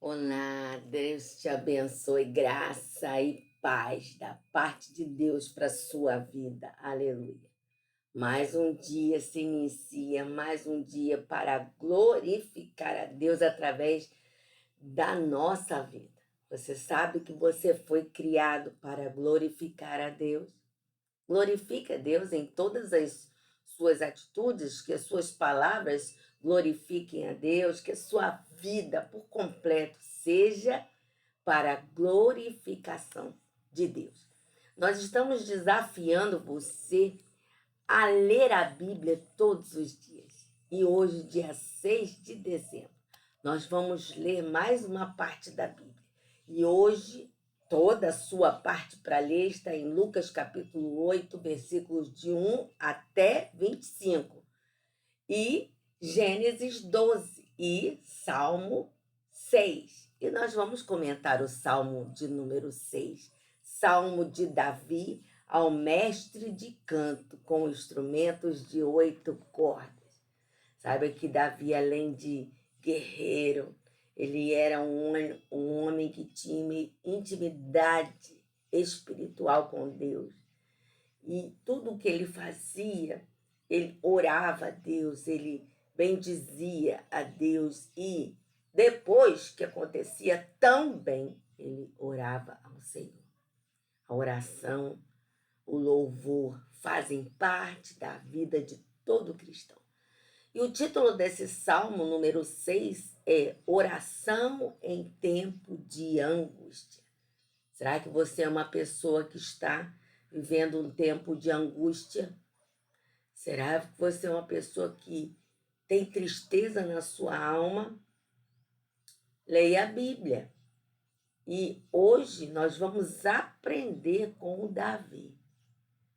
Olá, Deus te abençoe, graça e paz da parte de Deus para a sua vida. Aleluia. Mais um dia se inicia, mais um dia para glorificar a Deus através da nossa vida. Você sabe que você foi criado para glorificar a Deus? Glorifique a Deus em todas as suas atitudes, que as suas palavras glorifiquem a Deus, que a sua vida por completo seja para a glorificação de Deus. Nós estamos desafiando você a ler a Bíblia todos os dias. E hoje, dia 6 de dezembro, nós vamos ler mais uma parte da Bíblia. E hoje, toda a sua parte para ler está em Lucas capítulo 8, versículos de 1 até 25. E Gênesis 12 e Salmo 6. E nós vamos comentar o Salmo de número 6, Salmo de Davi ao mestre de canto, com instrumentos de 8 cordas. Sabe que Davi, além de guerreiro, ele era um homem que tinha intimidade espiritual com Deus. E tudo o que ele fazia, ele orava a Deus, ele bendizia a Deus. E depois que acontecia tão bem, ele orava ao Senhor. A oração, o louvor fazem parte da vida de todo cristão. E o título desse Salmo número 6 é Oração em Tempo de Angústia. Será que você é uma pessoa que está vivendo um tempo de angústia? Será que você é uma pessoa que tem tristeza na sua alma? Leia a Bíblia. E hoje nós vamos aprender com o Davi.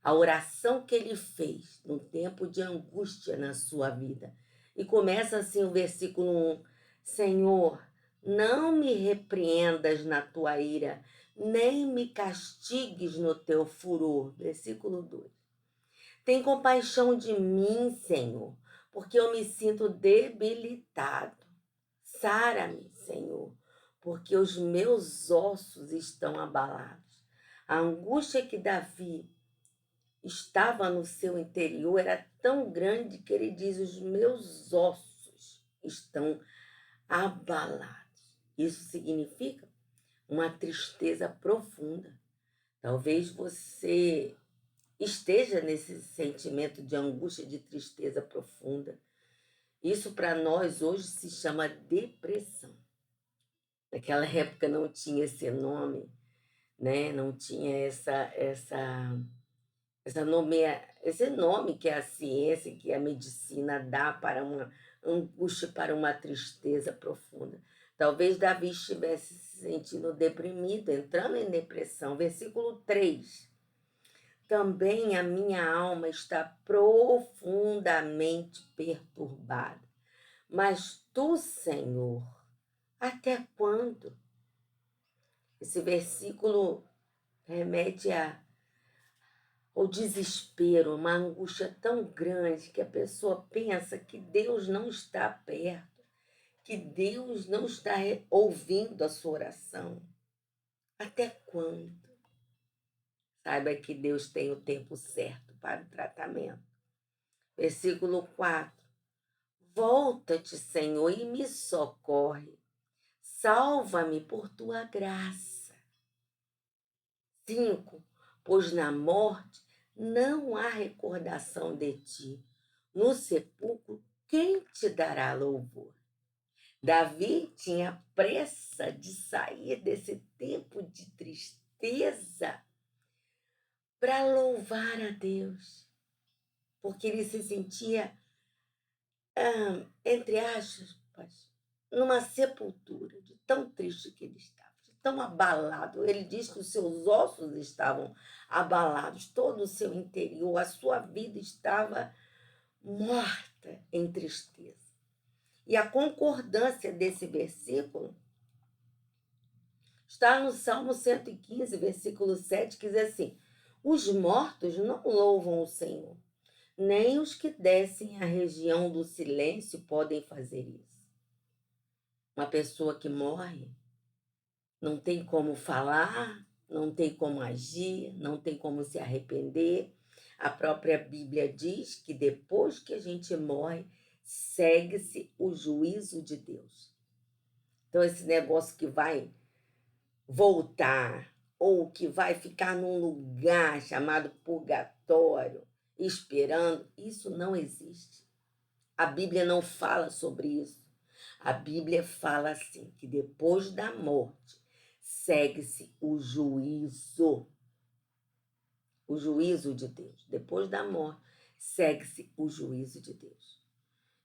A oração que ele fez no tempo de angústia na sua vida. E começa assim o versículo 1. Senhor, não me repreendas na tua ira, nem me castigues no teu furor. Versículo 2. Tem compaixão de mim, Senhor, porque eu me sinto debilitado. Sara-me, Senhor, porque os meus ossos estão abalados. A angústia que Davi estava no seu interior era tão grande que ele diz: os meus ossos estão abalados. Isso significa uma tristeza profunda. Talvez você esteja nesse sentimento de angústia, de tristeza profunda. Isso para nós hoje se chama depressão. Naquela época não tinha esse nome, né? Não tinha esse nome que a ciência, que a medicina dá para uma angústia, para uma tristeza profunda. Talvez Davi estivesse se sentindo deprimido, entrando em depressão. Versículo 3. Também a minha alma está profundamente perturbada. Mas tu, Senhor, até quando? Esse versículo remete ao desespero, uma angústia tão grande que a pessoa pensa que Deus não está perto, que Deus não está ouvindo a sua oração. Até quando? Saiba que Deus tem o tempo certo para o tratamento. Versículo 4. Volta-te, Senhor, e me socorre. Salva-me por tua graça. 5. Pois na morte não há recordação de ti. No sepulcro, quem te dará louvor? Davi tinha pressa de sair desse tempo de tristeza para louvar a Deus, porque ele se sentia, entre aspas, numa sepultura, de tão triste que ele estava, de tão abalado. Ele diz que os seus ossos estavam abalados, todo o seu interior, a sua vida estava morta em tristeza. E a concordância desse versículo está no Salmo 115, versículo 7, que diz assim: os mortos não louvam o Senhor, nem os que descem à região do silêncio podem fazer isso. Uma pessoa que morre não tem como falar, não tem como agir, não tem como se arrepender. A própria Bíblia diz que depois que a gente morre, segue-se o juízo de Deus. Então, esse negócio que vai voltar ou que vai ficar num lugar chamado purgatório, esperando, isso não existe. A Bíblia não fala sobre isso. A Bíblia fala assim, que depois da morte segue-se o juízo de Deus. Depois da morte segue-se o juízo de Deus.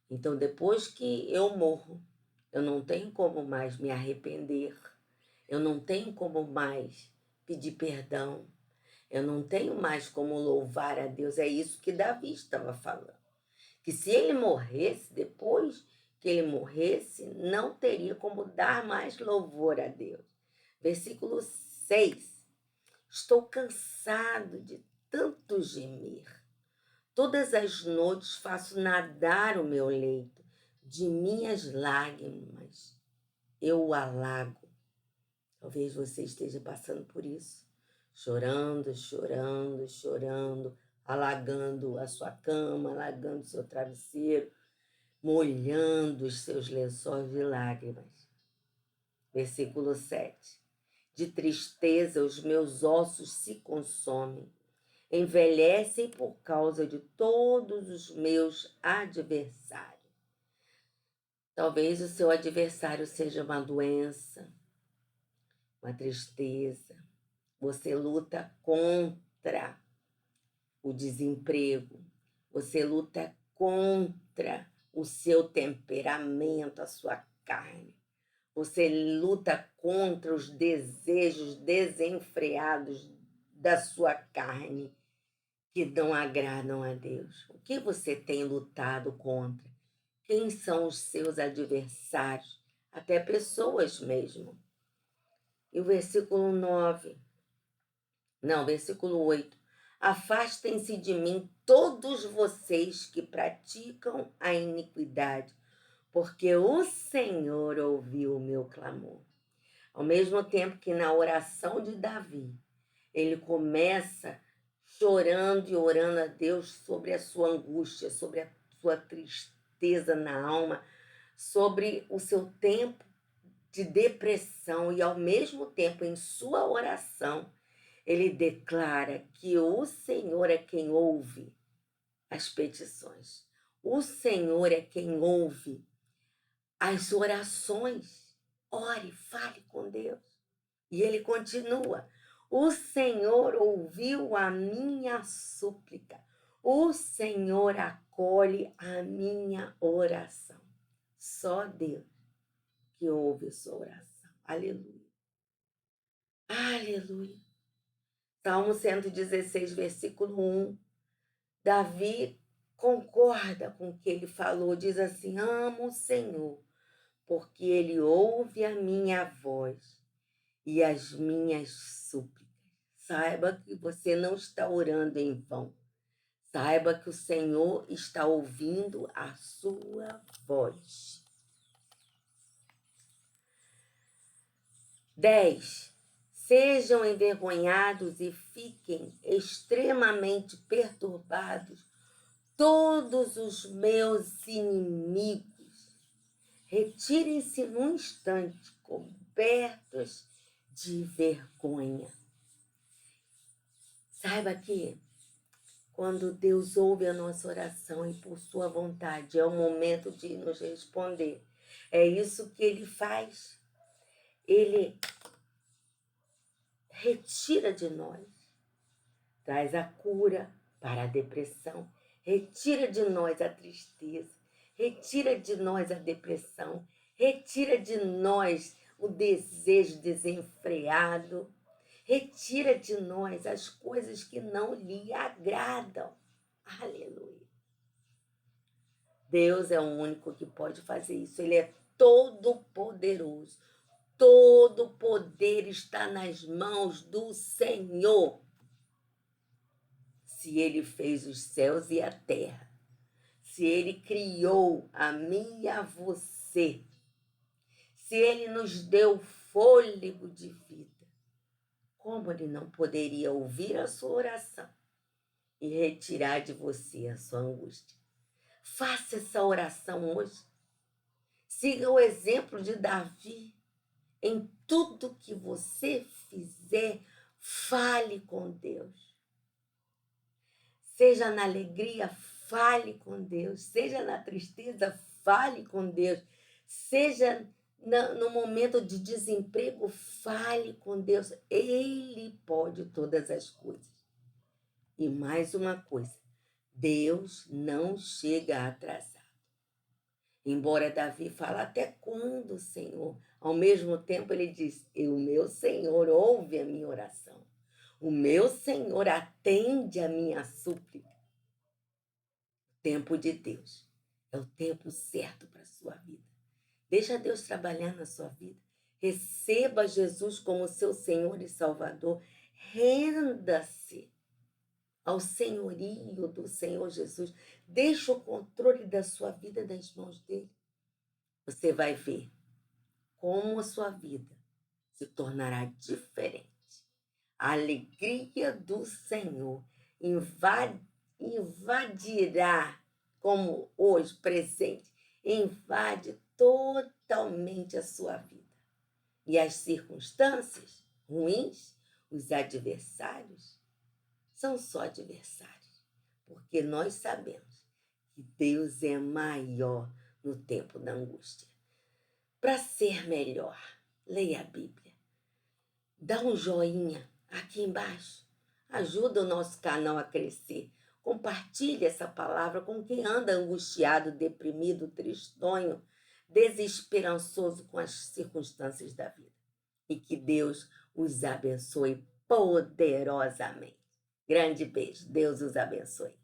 Então, depois que eu morro, eu não tenho como mais me arrepender, eu não tenho como mais pedir perdão, eu não tenho mais como louvar a Deus. É isso que Davi estava falando. Que se ele morresse, depois que ele morresse, não teria como dar mais louvor a Deus. Versículo 6. Estou cansado de tanto gemer. Todas as noites faço nadar o meu leito. De minhas lágrimas eu o alago. Talvez você esteja passando por isso. Chorando, chorando, chorando, alagando a sua cama, alagando o seu travesseiro, molhando os seus lençóis de lágrimas. Versículo 7. De tristeza os meus ossos se consomem, envelhecem por causa de todos os meus adversários. Talvez o seu adversário seja uma doença, uma tristeza. Você luta contra o desemprego, você luta contra o seu temperamento, a sua carne. Você luta contra os desejos desenfreados da sua carne que não agradam a Deus. O que você tem lutado contra? Quem são os seus adversários? Até pessoas mesmo. E o versículo 9. Não, versículo 8. Afastem-se de mim todos vocês que praticam a iniquidade, porque o Senhor ouviu o meu clamor. Ao mesmo tempo que na oração de Davi, ele começa chorando e orando a Deus sobre a sua angústia, sobre a sua tristeza na alma, sobre o seu tempo de depressão, e ao mesmo tempo em sua oração, ele declara que o Senhor é quem ouve as petições. O Senhor é quem ouve as orações. Ore, fale com Deus. E ele continua: o Senhor ouviu a minha súplica. O Senhor acolhe a minha oração. Só Deus que ouve a sua oração. Aleluia. Aleluia. Salmo 116, versículo 1. Davi concorda com o que ele falou, diz assim: amo o Senhor, porque ele ouve a minha voz e as minhas súplicas. Saiba que você não está orando em vão. Saiba que o Senhor está ouvindo a sua voz. 10. Sejam envergonhados e fiquem extremamente perturbados todos os meus inimigos. Retirem-se num instante, cobertos de vergonha. Saiba que quando Deus ouve a nossa oração e por sua vontade, é o momento de nos responder. É isso que ele faz. Ele retira de nós, traz a cura para a depressão, retira de nós a tristeza, retira de nós a depressão, retira de nós o desejo desenfreado, retira de nós as coisas que não lhe agradam. Aleluia. Deus é o único que pode fazer isso. Ele é todo poderoso. Todo poder está nas mãos do Senhor. Se ele fez os céus e a terra, se ele criou a mim e a você, Se ele nos deu fôlego de vida, como ele não poderia ouvir a sua oração e retirar de você a sua angústia? Faça essa oração hoje. Siga o exemplo de Davi. Em tudo que você fizer, fale com Deus. Seja na alegria, fale com Deus. Seja na tristeza, fale com Deus. Seja no momento de desemprego, fale com Deus. Ele pode todas as coisas. E mais uma coisa, Deus não chega atrasado. Embora Davi fale, até quando, Senhor? Ao mesmo tempo ele diz, o meu Senhor ouve a minha oração. O meu Senhor atende a minha súplica. O tempo de Deus é o tempo certo para a sua vida. Deixa Deus trabalhar na sua vida. Receba Jesus como seu Senhor e Salvador. Renda-se ao senhorio do Senhor Jesus. Deixa o controle da sua vida nas mãos dele. Você vai ver como a sua vida se tornará diferente. A alegria do Senhor invadirá, como hoje, presente, invade totalmente a sua vida. E as circunstâncias ruins, os adversários, são só adversários, porque nós sabemos que Deus é maior no tempo da angústia. Para ser melhor, leia a Bíblia. Dá um joinha aqui embaixo. Ajuda o nosso canal a crescer. Compartilhe essa palavra com quem anda angustiado, deprimido, tristonho, desesperançoso com as circunstâncias da vida. E que Deus os abençoe poderosamente. Grande beijo. Deus os abençoe.